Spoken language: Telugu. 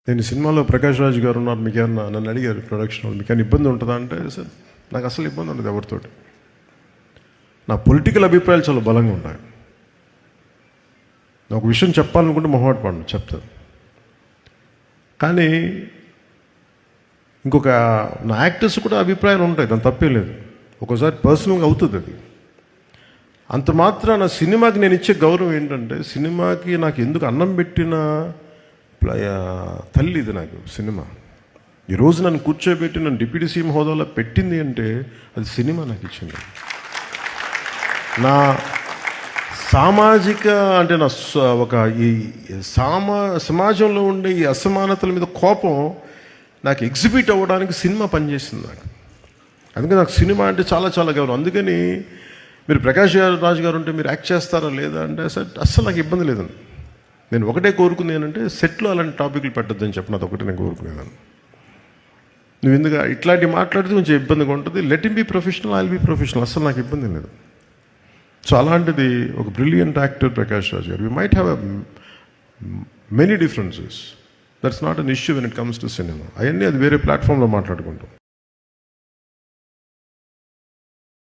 నేను సినిమాలో ప్రకాష్ రాజ్ గారు ఉన్నారు, మీకేమన్నా నన్ను అడిగారు ప్రొడక్షన్ వాళ్ళు, మీకేమైనా ఇబ్బంది ఉంటుందా అంటే, సార్ నాకు అసలు ఇబ్బంది ఉండదు ఎవరితోటి. నా పొలిటికల్ అభిప్రాయాలు చాలా బలంగా ఉంటాయి. నాకు ఒక విషయం చెప్పాలనుకుంటే మొహమాట పడను, చెప్తాను. కానీ ఇంకొక నా యాక్టర్స్ కూడా అభిప్రాయాలు ఉంటాయి, దాని తప్పే లేదు. ఒక్కోసారి పర్సనల్గా అవుతుంది అది. అంత మాత్రాన సినిమాకి నేను ఇచ్చే గౌరవం ఏంటంటే, సినిమాకి నాకు ఎందుకు అన్నం పెట్టిన తల్లి ఇది నాకు సినిమా. ఈరోజు నన్ను కూర్చోబెట్టి నన్ను డిప్యూటీ సీఎం హోదాలో పెట్టింది అంటే అది సినిమా నాకు ఇచ్చింది. నా సామాజిక అంటే నా ఒక ఈ సమాజంలో ఉండే ఈ అసమానతల మీద కోపం నాకు ఎగ్జిబిట్ అవ్వడానికి సినిమా పనిచేసింది నాకు. అందుకే నాకు సినిమా అంటే చాలా చాలా గౌరవం. అందుకని మీరు ప్రకాష్ రాజ్ గారు ఉంటే మీరు యాక్ట్ చేస్తారా లేదా అంటే అస్సలు నాకు ఇబ్బంది లేదండి. నేను ఒకటే కోరుకుంది ఏంటంటే, సెట్లో అలాంటి టాపిక్లు పెట్టద్దని చెప్పిన అది ఒకటే నేను కోరుకునేదాన్ని. నువ్వు ఎందుకు ఇట్లాంటివి మాట్లాడితే కొంచెం ఇబ్బందిగా ఉంటుంది. Let him be professional, I will be professional. అస్సలు నాకు ఇబ్బంది లేదు. సో అలాంటిది ఒక బ్రిలియంట్ యాక్టర్ ప్రకాష్ రాజ్ గారు. We might have many differences. That's not an issue when it comes to cinema. అవన్నీ అది వేరే ప్లాట్ఫామ్లో మాట్లాడుకుంటాం.